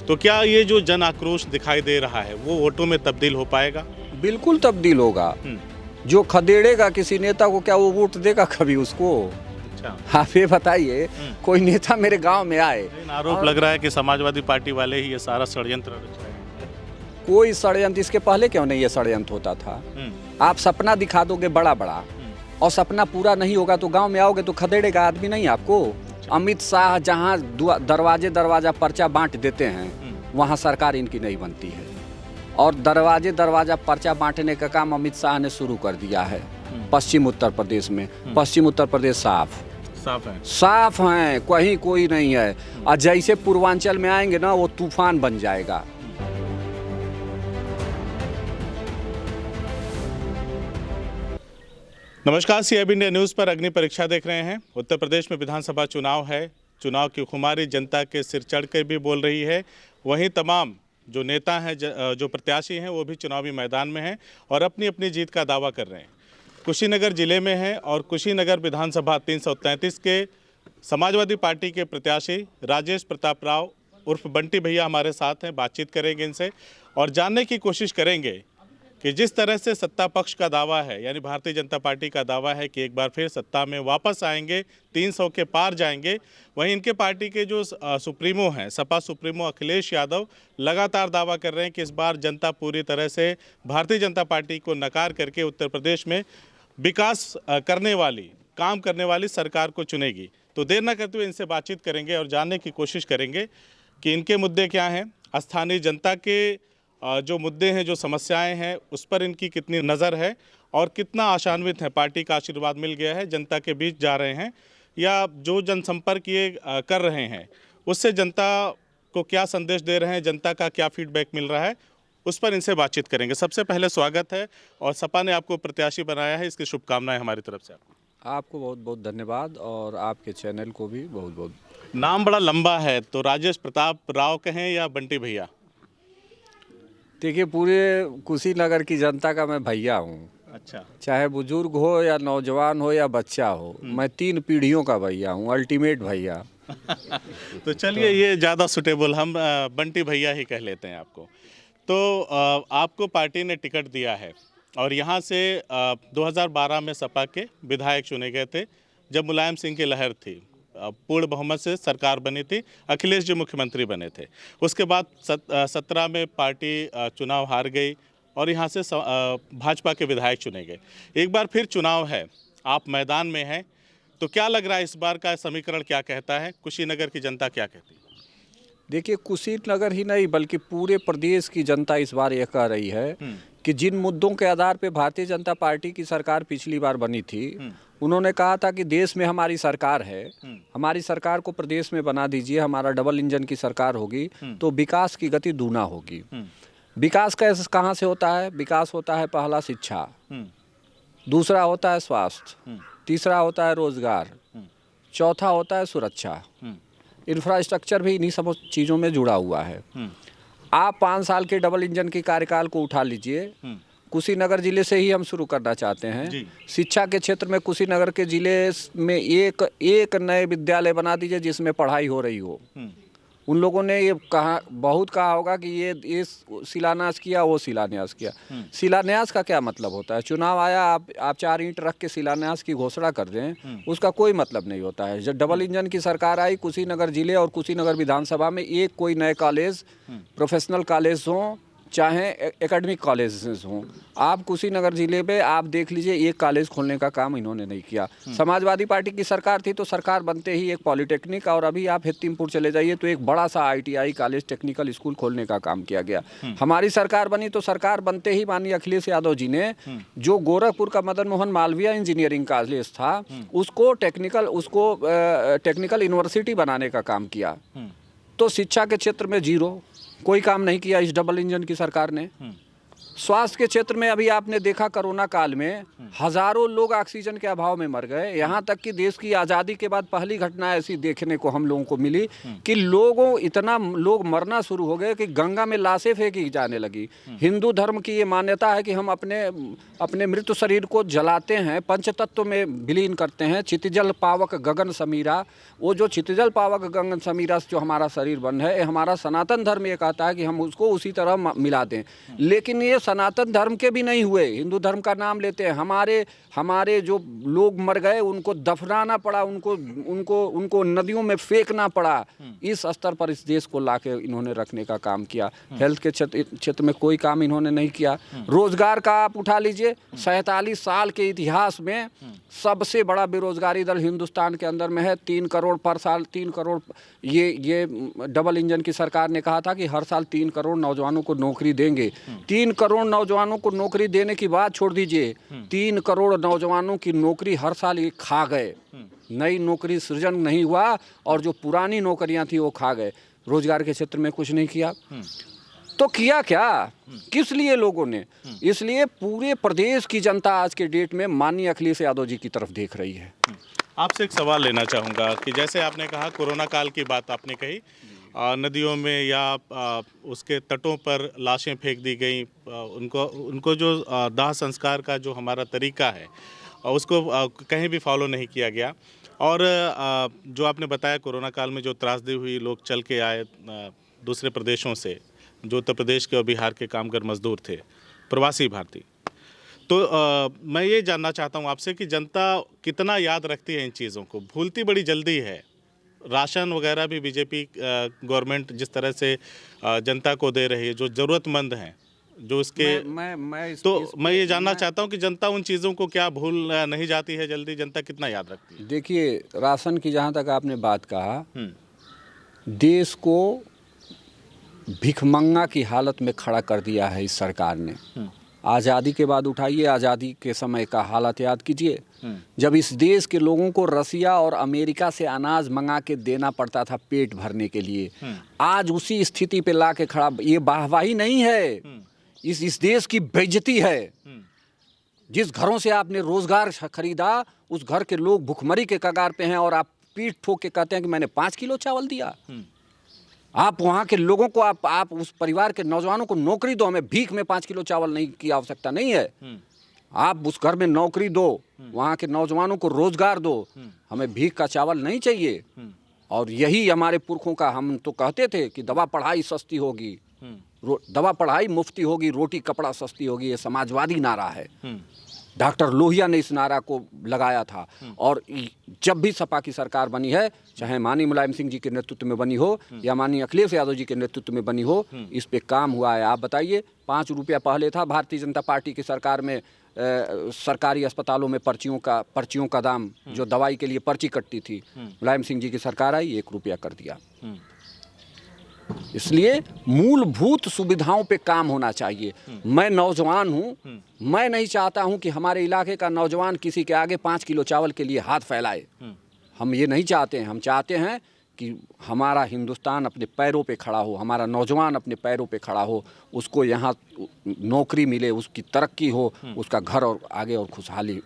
तो क्या ये जो जन आक्रोश दिखाई दे रहा है वो वोटों में तब्दील हो पाएगा? बिल्कुल तब्दील होगा। जो खदेड़ेगा किसी नेता को, क्या वो वोट देगा कभी उसको? अच्छा। आप ये बताइए, कोई नेता मेरे गांव में आए। आरोप लग रहा है कि समाजवादी पार्टी वाले ही ये सारा षड्यंत्र रच रहे हैं। कोई षड्यंत्र इसके पहले क्यों नहीं ये षड्यंत्र होता था? आप सपना दिखा दोगे बड़ा बड़ा और सपना पूरा नहीं होगा तो गांव में आओगे तो खदेड़ेगा आदमी नहीं आपको। अमित शाह जहां दरवाजे दरवाजा पर्चा बांट देते हैं वहां सरकार इनकी नहीं बनती है, और दरवाजे दरवाजा पर्चा बांटने का काम अमित शाह ने शुरू कर दिया है पश्चिम उत्तर प्रदेश में। पश्चिम उत्तर प्रदेश साफ है, कहीं कोई नहीं है। और जैसे पूर्वांचल में आएंगे ना वो तूफान बन जाएगा। नमस्कार, CIB इंडिया न्यूज़ पर अग्नि परीक्षा देख रहे हैं। उत्तर प्रदेश में विधानसभा चुनाव है। चुनाव की खुमारी जनता के सिर चढ़ कर भी बोल रही है। वहीं तमाम जो नेता हैं, जो प्रत्याशी हैं, वो भी चुनावी मैदान में हैं और अपनी अपनी जीत का दावा कर रहे हैं। कुशीनगर जिले में है और कुशीनगर विधानसभा 333 के समाजवादी पार्टी के प्रत्याशी राजेश प्रताप राव उर्फ बंटी भैया हमारे साथ हैं। बातचीत करेंगे इनसे और जानने की कोशिश करेंगे कि जिस तरह से सत्ता पक्ष का दावा है, यानी भारतीय जनता पार्टी का दावा है कि एक बार फिर सत्ता में वापस आएंगे, 300 के पार जाएंगे, वहीं इनके पार्टी के जो सुप्रीमो हैं, सपा सुप्रीमो अखिलेश यादव लगातार दावा कर रहे हैं कि इस बार जनता पूरी तरह से भारतीय जनता पार्टी को नकार करके उत्तर प्रदेश में विकास करने वाली, काम करने वाली सरकार को चुनेगी। तो देर न करते हुए इनसे बातचीत करेंगे और जानने की कोशिश करेंगे कि इनके मुद्दे क्या हैं, स्थानीय जनता के जो मुद्दे हैं, जो समस्याएं हैं, उस पर इनकी कितनी नज़र है और कितना आशान्वित है, पार्टी का आशीर्वाद मिल गया है, जनता के बीच जा रहे हैं, या जो जनसंपर्क ये कर रहे हैं उससे जनता को क्या संदेश दे रहे हैं, जनता का क्या फीडबैक मिल रहा है, उस पर इनसे बातचीत करेंगे। सबसे पहले स्वागत है और सपा ने आपको प्रत्याशी बनाया है, इसकी शुभकामनाएं हमारी तरफ से आपको बहुत बहुत धन्यवाद और आपके चैनल को भी बहुत बहुत। नाम बड़ा लंबा है, तो राजेश प्रताप राव कहें या बंटी भैया? देखिए, पूरे कुशीनगर की जनता का मैं भैया हूँ। अच्छा। चाहे बुजुर्ग हो या नौजवान हो या बच्चा हो, मैं 3 पीढ़ियों का भैया हूँ, अल्टीमेट भैया। तो चलिए, ये ज़्यादा सुटेबल, हम बंटी भैया ही कह लेते हैं आपको। तो आपको पार्टी ने टिकट दिया है और यहाँ से 2012 में सपा के विधायक चुने गए थे जब मुलायम सिंह की लहर थी, पूर्ण बहुमत से सरकार बनी थी, अखिलेश जी मुख्यमंत्री बने थे। उसके बाद 17 में पार्टी चुनाव हार गई और यहाँ से भाजपा के विधायक चुने गए। एक बार फिर चुनाव है, आप मैदान में हैं, तो क्या लग रहा है इस बार का समीकरण क्या कहता है, कुशीनगर की जनता क्या कहती है? देखिए, कुशीनगर ही नहीं बल्कि पूरे प्रदेश की जनता इस बार यह कह रही है कि जिन मुद्दों के आधार पे भारतीय जनता पार्टी की सरकार पिछली बार बनी थी, उन्होंने कहा था कि देश में हमारी सरकार है, हमारी सरकार को प्रदेश में बना दीजिए, हमारा डबल इंजन की सरकार होगी तो विकास की गति दूना होगी। विकास कैसे, कहाँ से होता है? विकास होता है पहला शिक्षा, दूसरा होता है स्वास्थ्य, तीसरा होता है रोजगार, चौथा होता है सुरक्षा। इंफ्रास्ट्रक्चर भी इन्हीं सब चीज़ों में जुड़ा हुआ है। आप 5 साल के डबल इंजन की कार्यकाल को उठा लीजिए। कुशीनगर जिले से ही हम शुरू करना चाहते हैं। शिक्षा के क्षेत्र में कुशीनगर के जिले में एक नए विद्यालय बना दीजिए जिसमें पढ़ाई हो रही हो। उन लोगों ने ये बहुत कहा होगा कि ये शिलान्यास किया, वो शिलान्यास किया। शिलान्यास का क्या मतलब होता है? चुनाव आया, आप 4 ईंट रख के शिलान्यास की घोषणा कर दें, उसका कोई मतलब नहीं होता है। जब डबल इंजन की सरकार आई, कुशीनगर जिले और कुशीनगर विधानसभा में एक कोई नए कॉलेज, प्रोफेशनल कॉलेज हों चाहे एकेडमिक कॉलेज हों, आप कुशीनगर जिले में आप देख लीजिए, एक कॉलेज खोलने का काम इन्होंने नहीं किया। समाजवादी पार्टी की सरकार थी तो सरकार बनते ही एक पॉलिटेक्निक, और अभी आप हित्तीमपुर चले जाइए तो एक बड़ा सा ITI कॉलेज, टेक्निकल स्कूल खोलने का काम किया गया। हमारी सरकार बनी तो सरकार बनते ही माननीय अखिलेश यादव जी ने जो गोरखपुर का मदन मोहन मालवीय इंजीनियरिंग कॉलेज था उसको टेक्निकल यूनिवर्सिटी बनाने का काम किया। तो शिक्षा के क्षेत्र में जीरो, कोई काम नहीं किया इस डबल इंजन की सरकार ने। स्वास्थ्य के क्षेत्र में अभी आपने देखा कोरोना काल में हजारों लोग ऑक्सीजन के अभाव में मर गए। यहाँ तक कि देश की आज़ादी के बाद पहली घटना ऐसी देखने को हम लोगों को मिली कि लोग मरना शुरू हो गए कि गंगा में लाशें फेंकी जाने लगी। हिंदू धर्म की ये मान्यता है कि हम अपने मृत शरीर को जलाते हैं, पंचतत्व में विलीन करते हैं। क्षितिजल पावक गगन समीरा, वो जो क्षितिजल पावक गगन समीरा से जो हमारा शरीर बन है, हमारा सनातन धर्म ये कहता है कि हम उसको उसी तरह मिला दें। लेकिन ये सनातन धर्म के भी नहीं हुए, हिंदू धर्म का नाम लेते हैं। हमारे जो लोग मर गए उनको दफनाना पड़ा, उनको नदियों में फेंकना पड़ा। इस स्तर पर इस देश को लाके इन्होंने रखने का काम किया। हेल्थ के क्षेत्र में कोई काम इन्होंने नहीं किया। रोजगार का आप उठा लीजिए, 47 साल के इतिहास में सबसे बड़ा बेरोजगारी दर हिंदुस्तान के अंदर में है। 3 करोड़ पर साल, 3 करोड़ ये डबल इंजन की सरकार ने कहा था कि हर साल 3 करोड़ नौजवानों को नौकरी देंगे। 3 करोड़ नौजवानों को नौकरी देने की बात छोड़ दीजिए, 3 करोड़ नौजवानों की नौकरी हर साल ये खा गए। नई नौकरी सृजन नहीं हुआ और जो पुरानी नौकरियां थी वो खा गए। रोजगार के क्षेत्र में कुछ नहीं किया तो किया क्या, किस लिए लोगों ने? इसलिए पूरे प्रदेश की जनता आज के डेट में माननीय अखिलेश यादव जी की तरफ देख रही है। आपसे एक सवाल लेना चाहूँगा कि जैसे आपने कहा कोरोना काल की बात आपने कही, नदियों में या उसके तटों पर लाशें फेंक दी गई, उनको जो दाह संस्कार का जो हमारा तरीका है उसको कहीं भी फॉलो नहीं किया गया। और जो आपने बताया कोरोना काल में जो त्रासदी हुई, लोग चल के आए दूसरे प्रदेशों से, जो उत्तर प्रदेश के और बिहार के कामगार मजदूर थे, प्रवासी भारतीय। तो मैं ये जानना चाहता हूँ आपसे कि जनता कितना याद रखती है इन चीज़ों को, भूलती बड़ी जल्दी है। राशन वगैरह भी बीजेपी गवर्नमेंट जिस तरह से जनता को दे रही है, जो ज़रूरतमंद हैं, जो इसके मैं ये जानना चाहता हूँ कि जनता उन चीज़ों को क्या भूल नहीं जाती है जल्दी, जनता कितना याद रखती है? देखिए, राशन की जहाँ तक आपने बात कहा, देश को भिखमंगा की हालत में खड़ा कर दिया है इस सरकार ने। आज़ादी के बाद उठाइए, आज़ादी के समय का हालत याद कीजिए, जब इस देश के लोगों को रसिया और अमेरिका से अनाज मंगा के देना पड़ता था पेट भरने के लिए। आज उसी स्थिति पे ला के खड़ा, ये वाहवाही नहीं है, इस देश की बेइज्जती है। जिस घरों से आपने रोजगार खरीदा, उस घर के लोग भुखमरी के कगार पे हैं और आप पीठ ठोक के कहते हैं कि मैंने 5 किलो चावल दिया। आप वहाँ के लोगों को, आप उस परिवार के नौजवानों को नौकरी दो, हमें भीख में 5 किलो चावल नहीं की आवश्यकता नहीं है। आप उस घर में नौकरी दो, वहाँ के नौजवानों को रोजगार दो, हमें भीख का चावल नहीं चाहिए। और यही हमारे पुरखों का, हम तो कहते थे कि दवा पढ़ाई सस्ती होगी, दवा पढ़ाई मुफ्ती होगी, रोटी कपड़ा सस्ती होगी। ये समाजवादी नारा है। डॉक्टर लोहिया ने इस नारा को लगाया था। और जब भी सपा की सरकार बनी है, चाहे माननीय मुलायम सिंह जी के नेतृत्व में बनी हो या माननीय अखिलेश यादव जी के नेतृत्व में बनी हो, इस पे काम हुआ है। आप बताइए, 5 रुपया पहले था भारतीय जनता पार्टी की सरकार में सरकारी अस्पतालों में पर्चियों का दाम, जो दवाई के लिए पर्ची कटती थी, मुलायम सिंह जी की सरकार आई, 1 रुपया कर दिया। इसलिए मूलभूत सुविधाओं पे काम होना चाहिए। मैं नौजवान हूँ, मैं नहीं चाहता हूँ कि हमारे इलाके का नौजवान किसी के आगे 5 किलो चावल के लिए हाथ फैलाए। हम ये नहीं चाहते हैं। हम चाहते हैं कि हमारा हिंदुस्तान अपने पैरों पे खड़ा हो, हमारा नौजवान अपने पैरों पे खड़ा हो, उसको यहाँ नौकरी मिले, उसकी तरक्की हो, उसका घर और आगे और खुशहाली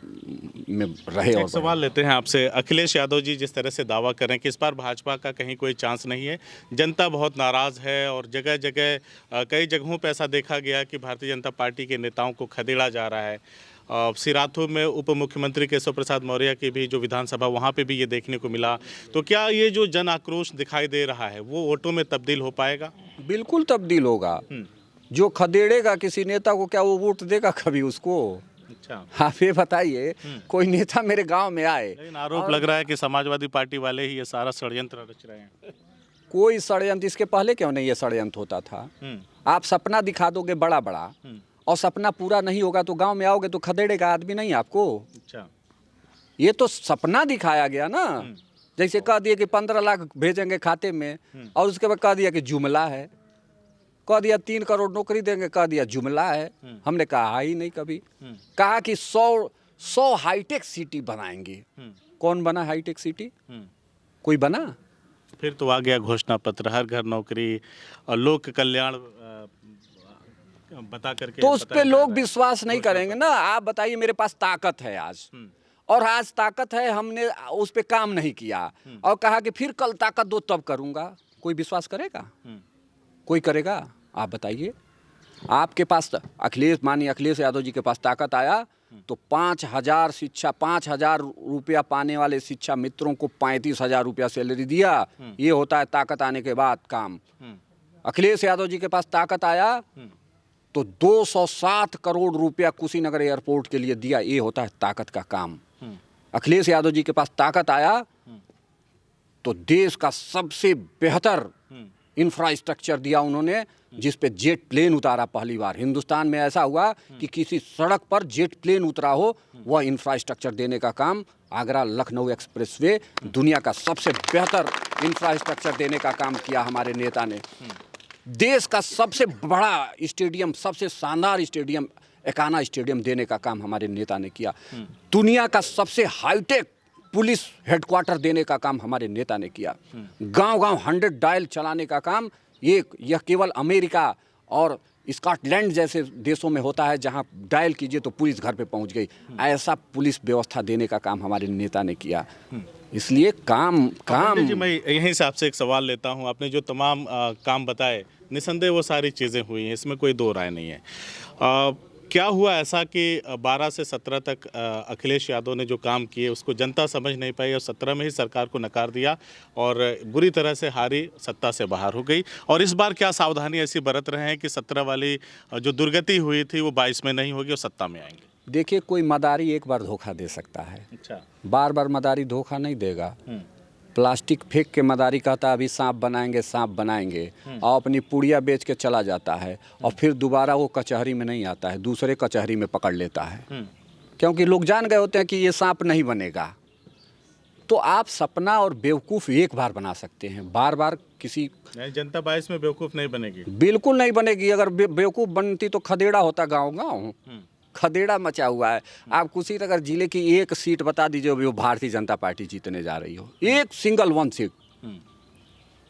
में रहे। एक सवाल लेते हैं आपसे, अखिलेश यादव जी जिस तरह से दावा करें कि इस बार भाजपा का कहीं कोई चांस नहीं है, जनता बहुत नाराज़ है और जगह जगह कई जगहों पर ऐसा देखा गया कि भारतीय जनता पार्टी के नेताओं को खदेड़ा जा रहा है। सिराथू में उप मुख्यमंत्री केशव प्रसाद मौर्य की भी जो विधानसभा, वहाँ पे भी ये देखने को मिला। तो क्या ये जो जन आक्रोश दिखाई दे रहा है वो वोटों में तब्दील हो पाएगा? बिल्कुल तब्दील होगा। जो खदेड़ेगा किसी नेता को, क्या वो वोट देगा कभी उसको? अच्छा, आप ये बताइए, कोई नेता मेरे गाँव में आए। लेकिन आरोप लग रहा है कि समाजवादी पार्टी वाले ही ये सारा षड्यंत्र रच रहे हैं। कोई षड्यंत्र, इसके पहले क्यों नहीं ये षड्यंत्र होता था? आप सपना दिखा दोगे बड़ा बड़ा और सपना पूरा नहीं होगा तो गांव में आओगे तो खदेड़ेगा आदमी नहीं आपको। अच्छा, ये तो सपना दिखाया गया ना। जैसे कह दिए कि 15 लाख भेजेंगे खाते में और उसके बाद कह दिया कि जुमला है, कह दिया 3 करोड़ नौकरी देंगे, कह दिया जुमला है। हमने कहा ही नहीं कभी। कहा कि 100 हाईटेक सिटी बनाएंगे। कौन बना हाईटेक सिटी? कोई बना? फिर तो आ गया घोषणा पत्र, हर घर नौकरी और लोक कल्याण बता करके तो उस पे बताया जा लोग रहा है। विश्वास नहीं करेंगे ना। आप बताइए, मेरे पास ताकत है आज, और आज ताकत है, हमने उस पे काम नहीं किया और कहा कि फिर कल ताकत दो तब करूंगा, कोई विश्वास करेगा? कोई करेगा? आप बताइए। आपके पास माननीय अखिलेश यादव जी के पास ताकत आया तो 5,000 रुपया पाने वाले शिक्षा मित्रों को 35,000 रुपया सैलरी दिया। ये होता है ताकत आने के बाद काम। अखिलेश यादव जी के पास ताकत आया तो 207 करोड़ रुपया कुशीनगर एयरपोर्ट के लिए दिया। ये होता है ताकत का काम। अखिलेश यादव जी के पास ताकत आया तो देश का सबसे बेहतर इंफ्रास्ट्रक्चर दिया उन्होंने, जिस पे जेट प्लेन उतारा। पहली बार हिंदुस्तान में ऐसा हुआ कि किसी सड़क पर जेट प्लेन उतरा हो। वह इंफ्रास्ट्रक्चर देने का काम, आगरा लखनऊ एक्सप्रेसवे, दुनिया का सबसे बेहतर इंफ्रास्ट्रक्चर देने का काम किया हमारे नेता ने। देश का सबसे बड़ा स्टेडियम, सबसे शानदार स्टेडियम, एकाना स्टेडियम देने का काम हमारे नेता ने किया। दुनिया का सबसे हाईटेक पुलिस हेडक्वार्टर देने का काम हमारे नेता ने किया। गांव-गांव 100 डायल चलाने का काम यह केवल अमेरिका और स्कॉटलैंड जैसे देशों में होता है, जहां डायल कीजिए तो पुलिस घर पे पहुंच गई। ऐसा पुलिस व्यवस्था देने का काम हमारे नेता ने किया। इसलिए काम जी, मैं यहीं से आपसे एक सवाल लेता हूं। आपने जो तमाम काम बताए, निसंदेह वो सारी चीज़ें हुई हैं, इसमें कोई दो राय नहीं है। क्या हुआ ऐसा कि 12 से 17 तक अखिलेश यादव ने जो काम किए उसको जनता समझ नहीं पाई और 17 में ही सरकार को नकार दिया और बुरी तरह से हारी, सत्ता से बाहर हो गई? और इस बार क्या सावधानी ऐसी बरत रहे हैं कि 17 वाली जो दुर्गति हुई थी वो 22 में नहीं होगी और सत्ता में आएंगे? देखिए, कोई मदारी एक बार धोखा दे सकता है, अच्छा, बार बार मदारी धोखा नहीं देगा। प्लास्टिक फेंक के मदारी कहता है अभी सांप बनाएंगे, सांप बनाएंगे, और अपनी पुड़िया बेच के चला जाता है और फिर दोबारा वो कचहरी में नहीं आता है, दूसरे कचहरी में पकड़ लेता है, क्योंकि लोग जान गए होते हैं कि ये सांप नहीं बनेगा। तो आप सपना और बेवकूफ़ एक बार बना सकते हैं, बार बार किसी नहीं। जनता 22 में बेवकूफ़ नहीं बनेगी, बिल्कुल नहीं बनेगी। अगर बेवकूफ़ बनती तो खदेड़ा होता। गाँव खदेड़ा मचा हुआ है। आप कुशीनगर जिले की एक सीट बता दीजिए वो भारतीय जनता पार्टी जीतने जा रही हो, एक single one seat.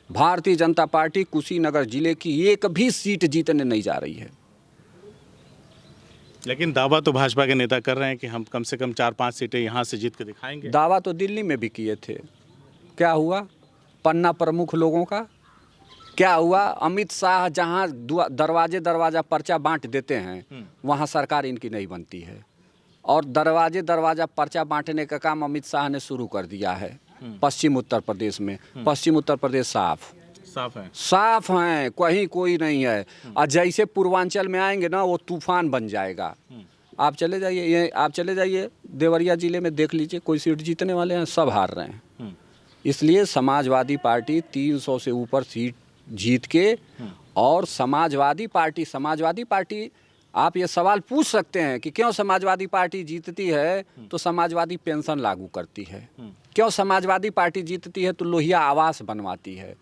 Bharatiya Janata party Kushinagar जिले की एक भी सीट जीतने नहीं जा रही है। लेकिन दावा तो भाजपा के नेता कर रहे हैं कि हम कम से कम 4-5 सीटें यहाँ से जीत के दिखाएंगे। दावा तो दिल्ली में भी किए थे, क्या हुआ? पन्ना प्रमुख लोगों का क्या हुआ? अमित शाह जहां दरवाजा पर्चा बांट देते हैं वहां सरकार इनकी नहीं बनती है, और दरवाजा पर्चा बांटने का काम अमित शाह ने शुरू कर दिया है पश्चिम उत्तर प्रदेश में। पश्चिम उत्तर प्रदेश साफ हैं, कहीं कोई नहीं है। और जैसे पूर्वांचल में आएंगे ना, वो तूफान बन जाएगा। आप चले जाइए देवरिया जिले में, देख लीजिए कोई सीट जीतने वाले हैं, सब हार रहे हैं। इसलिए समाजवादी पार्टी 300 से ऊपर सीट जीत के, और समाजवादी पार्टी आप ये सवाल पूछ सकते हैं कि क्यों समाजवादी पार्टी जीतती है तो समाजवादी पेंशन लागू करती है, क्यों समाजवादी पार्टी जीतती है तो लोहिया आवास बनवाती है,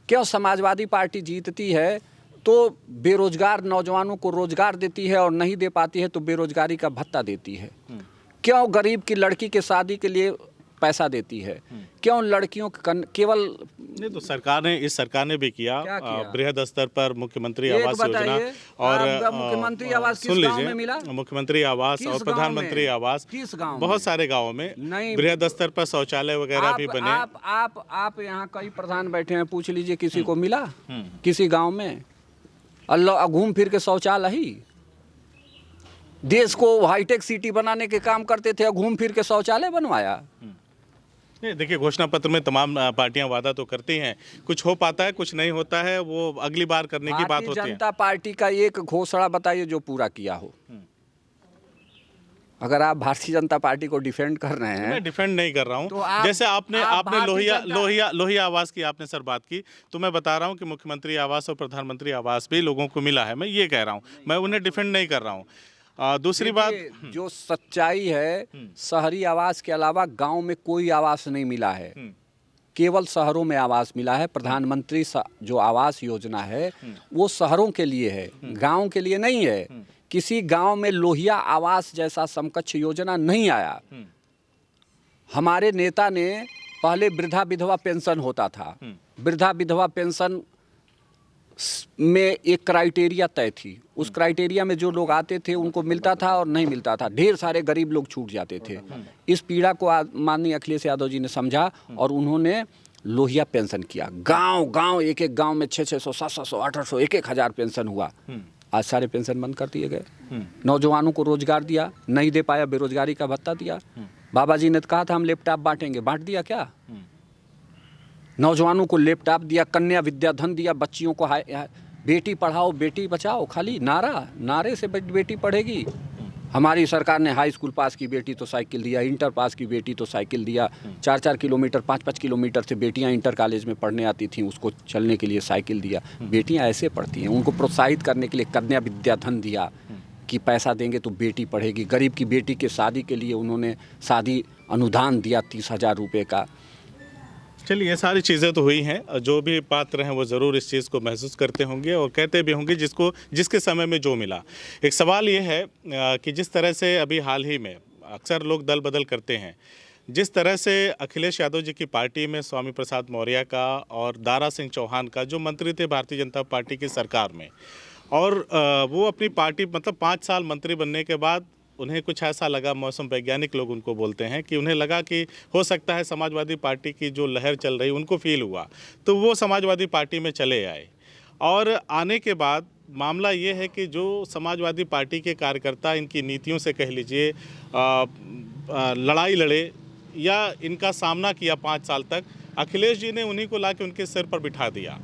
क्यों समाजवादी पार्टी जीतती है तो बेरोजगार नौजवानों को रोजगार देती है और नहीं दे पाती है तो बेरोजगारी का भत्ता देती है, क्यों गरीब की लड़की के शादी के लिए पैसा देती है, क्यों लड़कियों केवल नहीं। तो इस सरकार ने भी किया बृहद स्तर पर मुख्यमंत्री आवास योजना, और मुख्यमंत्री आवास सुन किस गांव में मिला? मुख्यमंत्री आवास और प्रधानमंत्री आवास किस गांव? बहुत सारे गाँवों में बृहद स्तर पर शौचालय वगैरह भी बने। आप यहाँ कई प्रधान बैठे हैं, पूछ लीजिए किसी को मिला किसी गाँव में? अल्लाह घूम फिर के शौचालय ही देश को हाईटेक सिटी बनाने के काम करते थे, घूम फिर के शौचालय बनवाया। देखिए, घोषणा पत्र में तमाम पार्टियां वादा तो करती हैं, कुछ हो पाता है, कुछ नहीं होता है, वो अगली बार करने की बात होती है। जनता पार्टी का एक घोषणा बताइए जो पूरा किया हो। अगर आप भारतीय जनता पार्टी को डिफेंड कर रहे हैं, मैं डिफेंड नहीं कर रहा हूं, तो जैसे आपने लोहिया आवास की आपने सर बात की, तो मैं बता रहा हूं कि मुख्यमंत्री आवास और प्रधानमंत्री आवास भी लोगों को मिला है, मैं ये कह रहा हूं, मैं उन्हें डिफेंड नहीं कर रहा हूं। दूसरी बात, जो सच्चाई है, शहरी आवास के अलावा गांव में कोई आवास नहीं मिला है, केवल शहरों में आवास मिला है। प्रधानमंत्री जो आवास योजना है वो शहरों के लिए है, गांव के लिए नहीं है। किसी गांव में लोहिया आवास जैसा समकक्ष योजना नहीं आया। हमारे नेता ने पहले वृद्धा विधवा पेंशन होता था, वृद्धा विधवा पेंशन में एक क्राइटेरिया तय थी। उस क्राइटेरिया में जो लोग आते थे उनको मिलता था और नहीं मिलता था, ढेर सारे गरीब लोग छूट जाते थे। इस पीड़ा को माननीय अखिलेश यादव जी ने समझा और उन्होंने लोहिया पेंशन किया। गांव गांव, एक एक गांव में 600, 700, 800, 1,000 पेंशन हुआ। आज सारे पेंशन बंद कर दिए गए। नौजवानों को रोजगार दिया, नहीं दे पाया बेरोजगारी का भत्ता दिया। बाबा जी ने कहा था हम लैपटॉप बांटेंगे, बांट दिया क्या? नौजवानों को लैपटॉप दिया, कन्या विद्याधन दिया, बच्चियों को बेटी पढ़ाओ बेटी बचाओ, खाली नारे से बेटी पढ़ेगी। हमारी सरकार ने हाई स्कूल पास की बेटी तो साइकिल दिया, इंटर पास की बेटी तो साइकिल दिया। 4-4 किलोमीटर 5-5 किलोमीटर से बेटियां इंटर कॉलेज में पढ़ने आती थीं, उसको चलने के लिए साइकिल दिया। बेटियां ऐसे पढ़ती हैं, उनको प्रोत्साहित करने के लिए कन्या विद्याधन दिया कि पैसा देंगे तो बेटी पढ़ेगी। गरीब की बेटी के शादी के लिए उन्होंने शादी अनुदान दिया 30,000 रुपये का। चलिए, ये सारी चीज़ें तो हुई हैं। जो भी पात्र हैं वो ज़रूर इस चीज़ को महसूस करते होंगे और कहते भी होंगे जिसके समय में जो मिला। एक सवाल ये है कि जिस तरह से अभी हाल ही में अक्सर लोग दल बदल करते हैं, जिस तरह से अखिलेश यादव जी की पार्टी में स्वामी प्रसाद मौर्य का और दारा सिंह चौहान का जो मंत्री थे भारतीय जनता पार्टी की सरकार में, और वो अपनी पार्टी मतलब 5 साल मंत्री बनने के बाद उन्हें कुछ ऐसा लगा, मौसम वैज्ञानिक लोग उनको बोलते हैं कि उन्हें लगा कि हो सकता है समाजवादी पार्टी की जो लहर चल रही उनको फील हुआ, तो वो समाजवादी पार्टी में चले आए। और आने के बाद मामला ये है कि जो समाजवादी पार्टी के कार्यकर्ता इनकी नीतियों से कह लीजिए लड़ाई लड़े या इनका सामना किया 5 साल तक, अखिलेश जी ने उन्हीं को ला के उनके सिर पर बिठा दिया।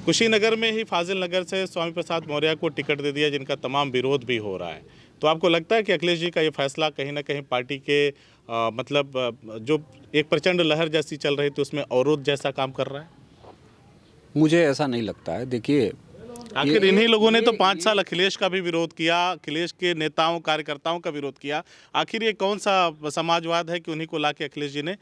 कुशीनगर में ही फाजिल नगर से स्वामी प्रसाद मौर्य को टिकट दे दिया, जिनका तमाम विरोध भी हो रहा है। तो आपको लगता है कि अखिलेश जी का ये फैसला कहीं ना कहीं पार्टी के जो एक प्रचंड लहर जैसी चल रही थी उसमें अवरोध जैसा काम कर रहा है? मुझे ऐसा नहीं लगता है। देखिए, आखिर इन्हीं लोगों ने तो 5 साल अखिलेश का भी विरोध किया, अखिलेश के नेताओं कार्यकर्ताओं का विरोध किया। आखिर ये कौन सा समाजवाद है कि उन्हीं को लाके अखिलेश जी ने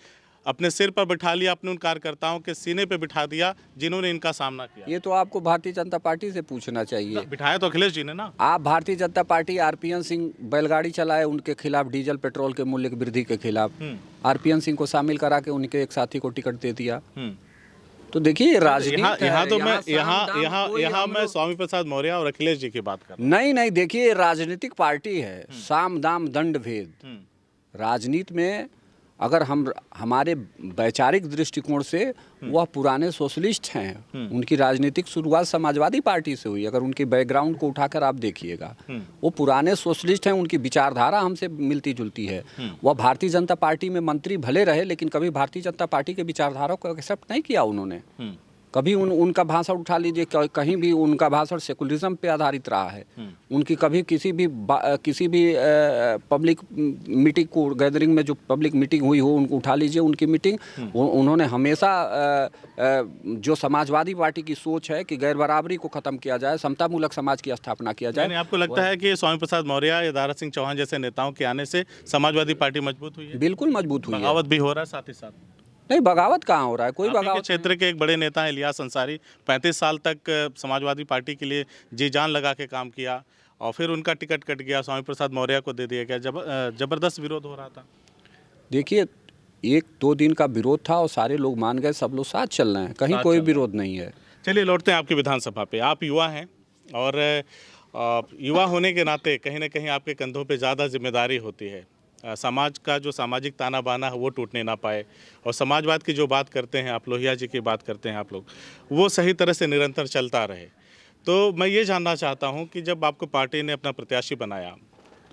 अपने सिर पर बिठा लिया, अपने उन कार्यकर्ताओं के सीने पे बिठा दिया जिन्होंने इनका सामना किया? ये तो आपको भारतीय जनता पार्टी से पूछना चाहिए। बिठाया तो अखिलेश जी ने ना। आप भारतीय जनता पार्टी आरपीएन सिंह बैलगाड़ी चलाए उनके खिलाफ, डीजल पेट्रोल के मूल्य की वृद्धि के खिलाफ, आरपीएन सिंह को शामिल करा के उनके एक साथी को टिकट दे दिया। तो देखिए, राजनीति यहाँ मैं स्वामी प्रसाद मौर्य और अखिलेश जी की बात कर रहा हूँ। नहीं, देखिए, राजनीतिक पार्टी है, साम दाम दंड भेद। राजनीति में अगर हमारे वैचारिक दृष्टिकोण से वह पुराने सोशलिस्ट हैं। उनकी राजनीतिक शुरुआत समाजवादी पार्टी से हुई। अगर उनके बैकग्राउंड को उठाकर आप देखिएगा, वो पुराने सोशलिस्ट हैं, उनकी विचारधारा हमसे मिलती जुलती है। वह भारतीय जनता पार्टी में मंत्री भले रहे, लेकिन कभी भारतीय जनता पार्टी के विचारधारा को एक्सेप्ट नहीं किया उन्होंने। कभी उनका भाषण उठा लीजिए, कहीं भी उनका भाषण सेकुलरिज्म पे आधारित रहा है। उनकी कभी किसी भी पब्लिक मीटिंग को, गैदरिंग में जो पब्लिक मीटिंग हुई हो, उनको उठा लीजिए, उनकी मीटिंग। उन्होंने हमेशा जो समाजवादी पार्टी की सोच है कि गैर बराबरी को खत्म किया जाए, समतामूलक समाज की स्थापना किया जाए। आपको लगता है कि स्वामी प्रसाद मौर्य या दारा सिंह चौहान जैसे नेताओं के आने से समाजवादी पार्टी मजबूत हुई है? बिल्कुल मजबूत हुई है। बगावत भी हो रहा है साथ ही साथ? नहीं, बगावत कहाँ हो रहा है, कोई बगावत। क्षेत्र के एक बड़े नेता हैं इलियास अंसारी, 35 साल तक समाजवादी पार्टी के लिए जी जान लगा के काम किया और फिर उनका टिकट कट गया, स्वामी प्रसाद मौर्य को दे दिया गया। जबरदस्त विरोध हो रहा था। देखिए, 1-2 दिन का विरोध था और सारे लोग मान गए, सब लोग साथ चल रहे हैं, कहीं कोई विरोध नहीं है। चलिए, लौटते हैं आपकी विधानसभा पे। आप युवा हैं और युवा होने के नाते कहीं ना कहीं आपके कंधों पे ज़्यादा जिम्मेदारी होती है। समाज का जो सामाजिक ताना बाना है वो टूटने ना पाए, और समाजवाद की जो बात करते हैं आप, लोहिया जी की बात करते हैं आप लोग, वो सही तरह से निरंतर चलता रहे। तो मैं ये जानना चाहता हूँ कि जब आपको पार्टी ने अपना प्रत्याशी बनाया,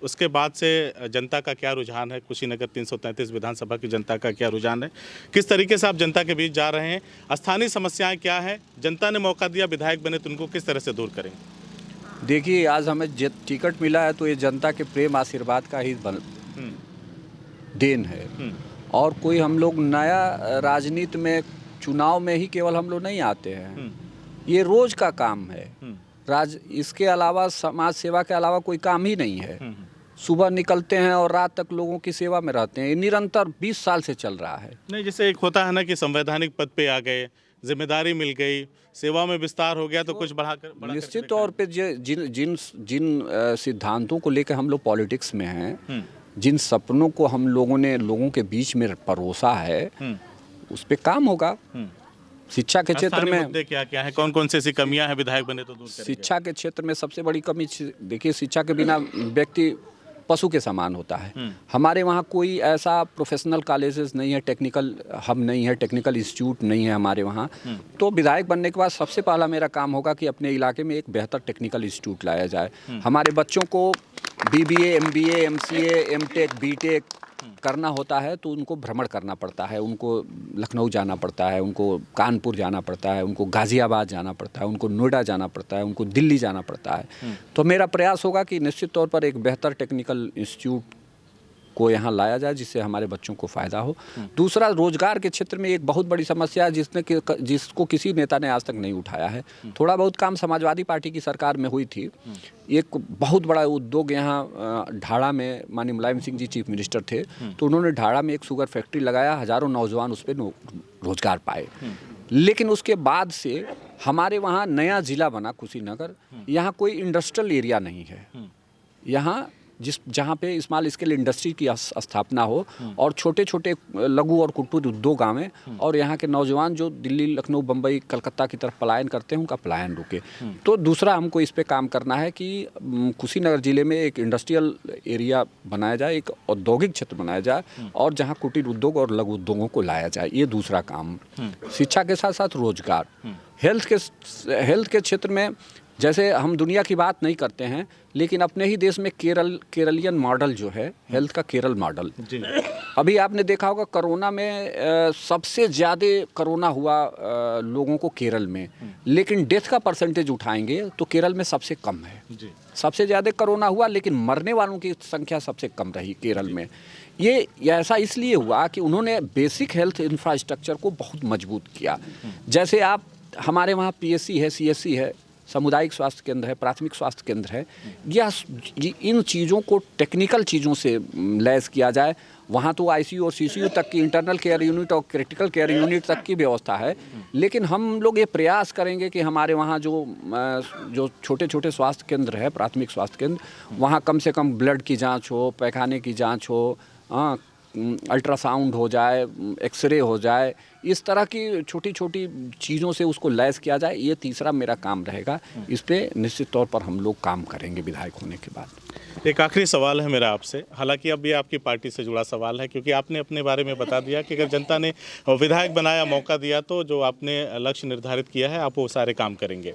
उसके बाद से जनता का क्या रुझान है? कुशीनगर 333 विधानसभा की जनता का क्या रुझान है? किस तरीके से आप जनता के बीच जा रहे हैं? स्थानीय समस्याएं क्या हैं? जनता ने मौका दिया, विधायक बने, तो उनको किस तरह से दूर करेंगे? देखिए, आज हमें टिकट मिला है तो ये जनता के प्रेम आशीर्वाद का ही देन है। और कोई हम लोग नया राजनीति में, चुनाव में ही केवल हम लोग नहीं आते हैं, ये रोज का काम है। इसके अलावा, समाज सेवा के अलावा कोई काम ही नहीं है। सुबह निकलते हैं और रात तक लोगों की सेवा में रहते हैं। ये निरंतर 20 साल से चल रहा है। नहीं, जैसे एक होता है ना कि संवैधानिक पद पे आ गए, जिम्मेदारी मिल गई, सेवा में विस्तार हो गया, तो कुछ बढ़ा निश्चित तौर पे जिन सिद्धांतों को लेकर हम लोग पॉलिटिक्स में हैं, जिन सपनों को हम लोगों ने लोगों के बीच में परोसा है, उस पे काम होगा। शिक्षा के क्षेत्र स्थानीय में मुद्दे क्या क्या है, कौन कौन सी ऐसी कमियां हैं विधायक बने तो दूर करेंगे? शिक्षा के क्षेत्र में सबसे बड़ी कमी, देखिए शिक्षा के बिना व्यक्ति पशु के समान होता है। हमारे वहाँ कोई ऐसा प्रोफेशनल कॉलेजेस नहीं है, टेक्निकल हब नहीं है, टेक्निकल इंस्टीट्यूट नहीं है हमारे वहाँ। तो विधायक बनने के बाद सबसे पहला मेरा काम होगा कि अपने इलाके में एक बेहतर टेक्निकल इंस्टीट्यूट लाया जाए। हमारे बच्चों को BBA, MBA, MCA, MTech, BTech करना होता है तो उनको भ्रमण करना पड़ता है, उनको लखनऊ जाना पड़ता है, उनको कानपुर जाना पड़ता है, उनको गाज़ियाबाद जाना पड़ता है, उनको नोएडा जाना पड़ता है, उनको दिल्ली जाना पड़ता है। तो मेरा प्रयास होगा कि निश्चित तौर पर एक बेहतर टेक्निकल इंस्टीट्यूट को यहाँ लाया जाए जिससे हमारे बच्चों को फ़ायदा हो। दूसरा, रोजगार के क्षेत्र में एक बहुत बड़ी समस्या है जिसको किसी नेता ने आज तक नहीं उठाया है। थोड़ा बहुत काम समाजवादी पार्टी की सरकार में हुई थी। एक बहुत बड़ा उद्योग यहाँ ढाड़ा में, माननीय मुलायम सिंह जी चीफ मिनिस्टर थे, तो उन्होंने ढाड़ा में एक शुगर फैक्ट्री लगाया, हज़ारों नौजवान उस पर रोजगार पाए। लेकिन उसके बाद से हमारे वहाँ नया ज़िला बना कुशीनगर, यहाँ कोई इंडस्ट्रियल एरिया नहीं है। यहाँ जहाँ पे स्मॉल स्केल इंडस्ट्री की स्थापना हो और छोटे छोटे लघु और कुटीर उद्योग आवें और यहाँ के नौजवान जो दिल्ली, लखनऊ, बम्बई, कलकत्ता की तरफ पलायन करते हैं उनका पलायन रुके। तो दूसरा हमको इस पे काम करना है कि कुशीनगर ज़िले में एक इंडस्ट्रियल एरिया बनाया जाए, एक औद्योगिक क्षेत्र बनाया जाए और जहाँ कुटीर उद्योग और लघु उद्योगों को लाया जाए। ये दूसरा काम। शिक्षा के साथ साथ रोजगार, हेल्थ के क्षेत्र में जैसे हम दुनिया की बात नहीं करते हैं, लेकिन अपने ही देश में केरलियन मॉडल जो है, हेल्थ का केरल मॉडल, अभी आपने देखा होगा कोरोना में सबसे ज़्यादा कोरोना हुआ लोगों को केरल में, लेकिन डेथ का परसेंटेज उठाएंगे तो केरल में सबसे कम है। सबसे ज़्यादा कोरोना हुआ लेकिन मरने वालों की संख्या सबसे कम रही केरल में। ये ऐसा इसलिए हुआ कि उन्होंने बेसिक हेल्थ इंफ्रास्ट्रक्चर को बहुत मजबूत किया। जैसे आप हमारे वहाँ PSC है, CSC है, सामुदायिक स्वास्थ्य केंद्र है, प्राथमिक स्वास्थ्य केंद्र है, या इन चीज़ों को टेक्निकल चीज़ों से लैस किया जाए। वहाँ तो ICU और CCU तक की, इंटरनल केयर यूनिट और क्रिटिकल केयर यूनिट तक की व्यवस्था है। लेकिन हम लोग ये प्रयास करेंगे कि हमारे वहाँ जो छोटे छोटे स्वास्थ्य केंद्र है, प्राथमिक स्वास्थ्य केंद्र, वहाँ कम से कम ब्लड की जाँच हो, पैखाने की जाँच हो, अल्ट्रासाउंड हो जाए, एक्सरे हो जाए, इस तरह की छोटी छोटी चीज़ों से उसको लैस किया जाए। ये तीसरा मेरा काम रहेगा। इस पे निश्चित तौर पर हम लोग काम करेंगे विधायक होने के बाद। एक आखिरी सवाल है मेरा आपसे, हालांकि अब ये आपकी पार्टी से जुड़ा सवाल है, क्योंकि आपने अपने बारे में बता दिया कि अगर जनता ने विधायक बनाया, मौका दिया, तो जो आपने लक्ष्य निर्धारित किया है आप वो सारे काम करेंगे।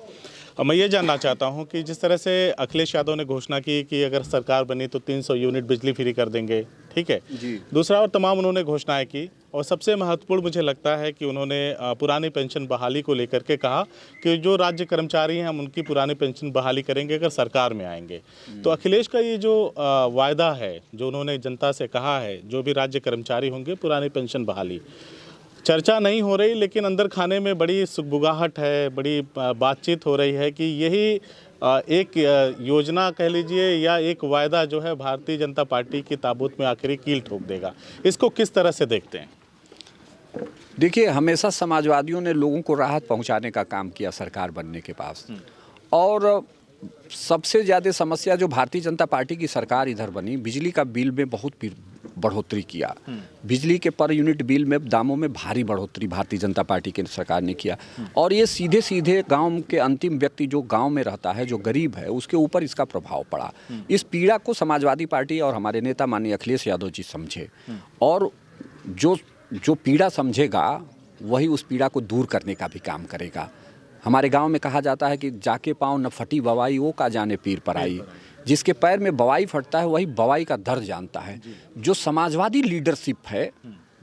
मैं ये जानना चाहता हूं कि जिस तरह से अखिलेश यादव ने घोषणा की कि अगर सरकार बनी तो 300 यूनिट बिजली फ्री कर देंगे, ठीक है जी। दूसरा और तमाम उन्होंने घोषणाएं की, और सबसे महत्वपूर्ण मुझे लगता है कि उन्होंने पुरानी पेंशन बहाली को लेकर के कहा कि जो राज्य कर्मचारी हैं हम उनकी पुरानी पेंशन बहाली करेंगे अगर सरकार में आएंगे। तो अखिलेश का ये जो वायदा है, जो उन्होंने जनता से कहा है, जो भी राज्य कर्मचारी होंगे पुरानी पेंशन बहाली, चर्चा नहीं हो रही, लेकिन अंदर खाने में बड़ी सुगबुगाहट है, बड़ी बातचीत हो रही है कि यही एक योजना कह लीजिए या एक वायदा जो है भारतीय जनता पार्टी की ताबूत में आखिरी कील ठोक देगा। इसको किस तरह से देखते हैं? देखिए, हमेशा समाजवादियों ने लोगों को राहत पहुंचाने का काम किया सरकार बनने के पास, और सबसे ज़्यादा समस्या जो भारतीय जनता पार्टी की सरकार इधर बनी, बिजली का बिल में बहुत बढ़ोतरी किया। बिजली के पर यूनिट बिल में दामों में भारी बढ़ोतरी भारतीय जनता पार्टी की सरकार ने किया, और ये सीधे सीधे गांव के अंतिम व्यक्ति जो गांव में रहता है, जो गरीब है, उसके ऊपर इसका प्रभाव पड़ा। इस पीड़ा को समाजवादी पार्टी और हमारे नेता माननीय अखिलेश यादव जी समझे, और जो पीड़ा समझेगा वही उस पीड़ा को दूर करने का भी काम करेगा। हमारे गांव में कहा जाता है कि जाके पाँव न फटी बवाई, वो का जाने पीर पर आई। जिसके पैर में बवाई फटता है वही बवाई का दर्द जानता है। जो समाजवादी लीडरशिप है,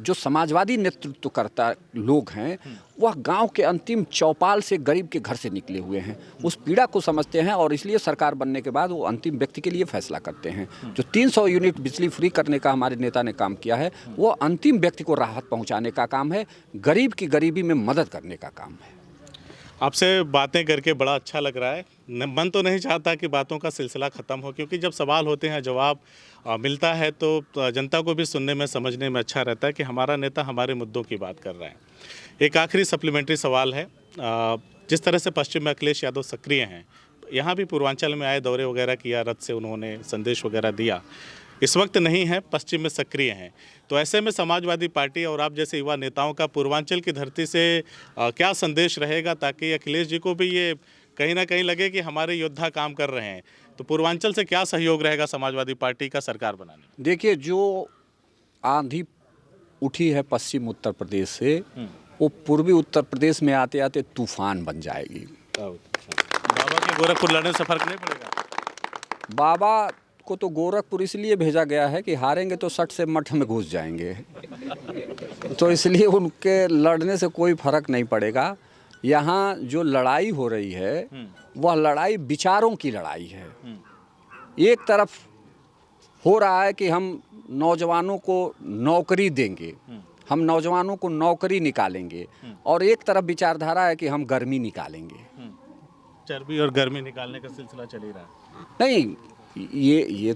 जो समाजवादी नेतृत्व करता लोग हैं, वह गांव के अंतिम चौपाल से, गरीब के घर से निकले हुए हैं, उस पीड़ा को समझते हैं, और इसलिए सरकार बनने के बाद वो अंतिम व्यक्ति के लिए फैसला करते हैं। जो 300 यूनिट बिजली फ्री करने का हमारे नेता ने काम किया है, वो अंतिम व्यक्ति को राहत पहुँचाने का काम है, गरीब की गरीबी में मदद करने का काम है। आपसे बातें करके बड़ा अच्छा लग रहा है। मन तो नहीं चाहता कि बातों का सिलसिला ख़त्म हो, क्योंकि जब सवाल होते हैं, जवाब मिलता है, तो जनता को भी सुनने में, समझने में अच्छा रहता है कि हमारा नेता हमारे मुद्दों की बात कर रहा है। एक आखिरी सप्लीमेंट्री सवाल है, जिस तरह से पश्चिम में अखिलेश यादव सक्रिय हैं, यहाँ भी पूर्वांचल में आए, दौरे वगैरह किया, रथ से उन्होंने संदेश वगैरह दिया, इस वक्त नहीं हैं, पश्चिम में सक्रिय हैं। तो ऐसे में समाजवादी पार्टी और आप जैसे युवा नेताओं का पूर्वांचल की धरती से क्या संदेश रहेगा, ताकि अखिलेश जी को भी ये कहीं ना कहीं लगे कि हमारे योद्धा काम कर रहे हैं। तो पूर्वांचल से क्या सहयोग रहेगा समाजवादी पार्टी का सरकार बनाने में? देखिए, जो आंधी उठी है पश्चिम उत्तर प्रदेश से, वो पूर्वी उत्तर प्रदेश में आते आते तूफान बन जाएगी। बाबा के गोरखपुर लड़ने से फर्क नहीं पड़ेगा? बाबा को तो गोरखपुर इसलिए भेजा गया है कि हारेंगे तो सट से मठ में घुस जाएंगे, तो इसलिए उनके लड़ने से कोई फर्क नहीं पड़ेगा। यहाँ जो लड़ाई हो रही है वह लड़ाई विचारों की लड़ाई है। एक तरफ हो रहा है कि हम नौजवानों को नौकरी देंगे, हम नौजवानों को नौकरी निकालेंगे, और एक तरफ विचारधारा है कि हम गर्मी निकालेंगे। चर्बी और गर्मी निकालने का सिलसिला चल ही रहा है। नहीं, ये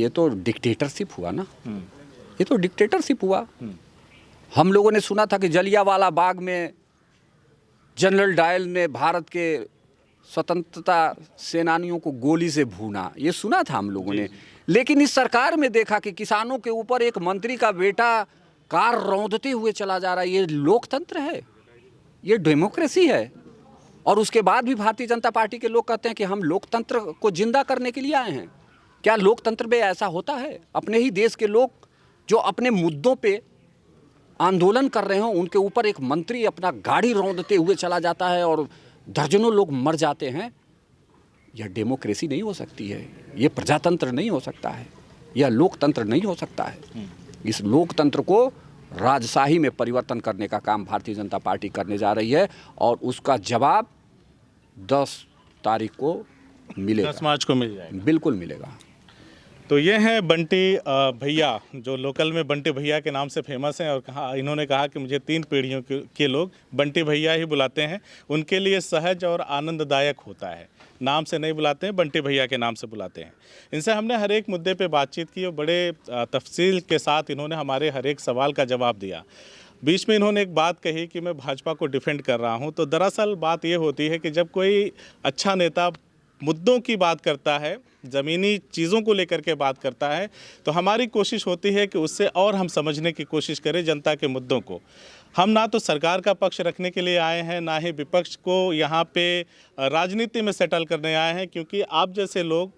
तो डिक्टेटरशिप हुआ ना, ये तो डिक्टेटरशिप हुआ। हम लोगों ने सुना था कि जलियांवाला बाग में जनरल डायल ने भारत के स्वतंत्रता सेनानियों को गोली से भूना, ये सुना था हम लोगों ने। लेकिन इस सरकार में देखा कि किसानों के ऊपर एक मंत्री का बेटा कार रौंदते हुए चला जा रहा है। ये लोकतंत्र है, ये डेमोक्रेसी है। और उसके बाद भी भारतीय जनता पार्टी के लोग कहते हैं कि हम लोकतंत्र को जिंदा करने के लिए आए हैं। क्या लोकतंत्र में ऐसा होता है? अपने ही देश के लोग जो अपने मुद्दों पे आंदोलन कर रहे हो, उनके ऊपर एक मंत्री अपना गाड़ी रौंदते हुए चला जाता है और दर्जनों लोग मर जाते हैं। यह डेमोक्रेसी नहीं हो सकती है, यह प्रजातंत्र नहीं हो सकता है, यह लोकतंत्र नहीं हो सकता है। इस लोकतंत्र को राजशाही में परिवर्तन करने का काम भारतीय जनता पार्टी करने जा रही है, और उसका जवाब 10 तारीख को मिलेगा। 10 मार्च को मिल जाएगा। बिल्कुल मिलेगा। तो ये हैं बंटी भैया, जो लोकल में बंटी भैया के नाम से फेमस हैं, और इन्होंने कहा कि मुझे 3 पीढ़ियों के लोग बंटी भैया ही बुलाते हैं। उनके लिए सहज और आनंददायक होता है, नाम से नहीं बुलाते हैं, बंटी भैया के नाम से बुलाते हैं। इनसे हमने हर एक मुद्दे पे बातचीत की और बड़े तफसील के साथ इन्होंने हमारे हर एक सवाल का जवाब दिया। बीच में इन्होंने एक बात कही कि मैं भाजपा को डिफेंड कर रहा हूँ। तो दरअसल बात ये होती है कि जब कोई अच्छा नेता मुद्दों की बात करता है, ज़मीनी चीज़ों को लेकर के बात करता है, तो हमारी कोशिश होती है कि उससे और हम समझने की कोशिश करें जनता के मुद्दों को। हम ना तो सरकार का पक्ष रखने के लिए आए हैं, ना ही विपक्ष को यहाँ पे राजनीति में सेटल करने आए हैं, क्योंकि आप जैसे लोग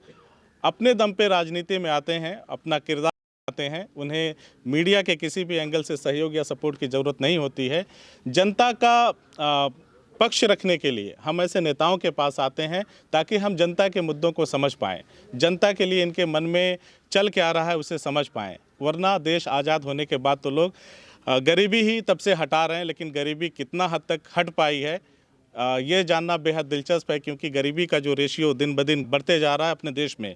अपने दम पे राजनीति में आते हैं, अपना किरदार आते हैं, उन्हें मीडिया के किसी भी एंगल से सहयोग या सपोर्ट की ज़रूरत नहीं होती है। जनता का पक्ष रखने के लिए हम ऐसे नेताओं के पास आते हैं, ताकि हम जनता के मुद्दों को समझ पाएँ, जनता के लिए इनके मन में चल क्या रहा है उसे समझ पाएँ। वरना देश आज़ाद होने के बाद तो लोग गरीबी ही तब से हटा रहे हैं, लेकिन गरीबी कितना हद तक हट पाई है ये जानना बेहद दिलचस्प है, क्योंकि गरीबी का जो रेशियो दिन ब दिन बढ़ते जा रहा है अपने देश में,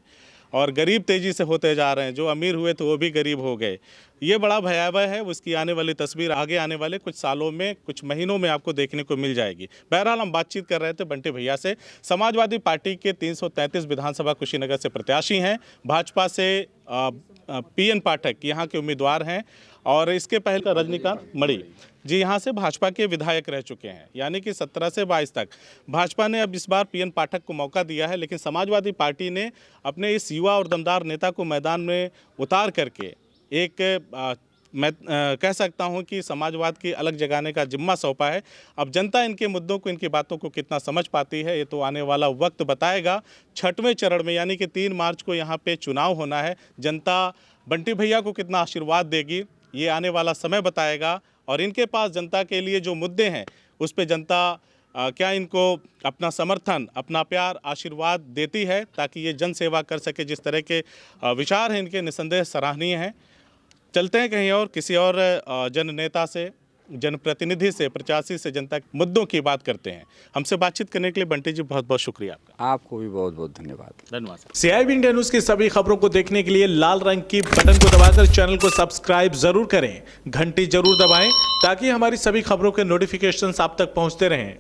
और गरीब तेज़ी से होते जा रहे हैं। जो अमीर हुए तो वो भी गरीब हो गए। ये बड़ा भयावह है। उसकी आने वाली तस्वीर आगे आने वाले कुछ सालों में, कुछ महीनों में आपको देखने को मिल जाएगी। बहरहाल हम बातचीत कर रहे थे बंटी भैया से। समाजवादी पार्टी के 333 विधानसभा कुशीनगर से प्रत्याशी हैं, भाजपा से PN पाठक यहाँ के उम्मीदवार हैं, और इसके पहले रजनीकांत मणि जी यहाँ से भाजपा के विधायक रह चुके हैं। यानी कि 17 से 22 तक भाजपा ने अब इस बार PN पाठक को मौका दिया है, लेकिन समाजवादी पार्टी ने अपने इस युवा और दमदार नेता को मैदान में उतार करके एक मैं कह सकता हूं कि समाजवाद की अलग जगाने का जिम्मा सौंपा है। अब जनता इनके मुद्दों को, इनकी बातों को कितना समझ पाती है, ये तो आने वाला वक्त बताएगा। 6वें चरण में यानी कि 3 मार्च को यहाँ पे चुनाव होना है। जनता बंटी भैया को कितना आशीर्वाद देगी, ये आने वाला समय बताएगा। और इनके पास जनता के लिए जो मुद्दे हैं, उस पर जनता क्या इनको अपना समर्थन, अपना प्यार, आशीर्वाद देती है, ताकि ये जन सेवा कर सके। जिस तरह के विचार हैं इनके, निसंदेह सराहनीय हैं। चलते हैं कहीं और, किसी और जन नेता से, जनप्रतिनिधि से, प्रत्याशी से जनता के मुद्दों की बात करते हैं। हमसे बातचीत करने के लिए बंटी जी बहुत बहुत शुक्रिया आपका। आपको भी बहुत बहुत धन्यवाद। धन्यवाद। CIB इंडिया न्यूज़ की सभी खबरों को देखने के लिए लाल रंग की बटन को दबाकर चैनल को सब्सक्राइब जरूर करें, घंटी जरूर दबाएं, ताकि हमारी सभी खबरों के नोटिफिकेशंस आप तक पहुंचते रहें।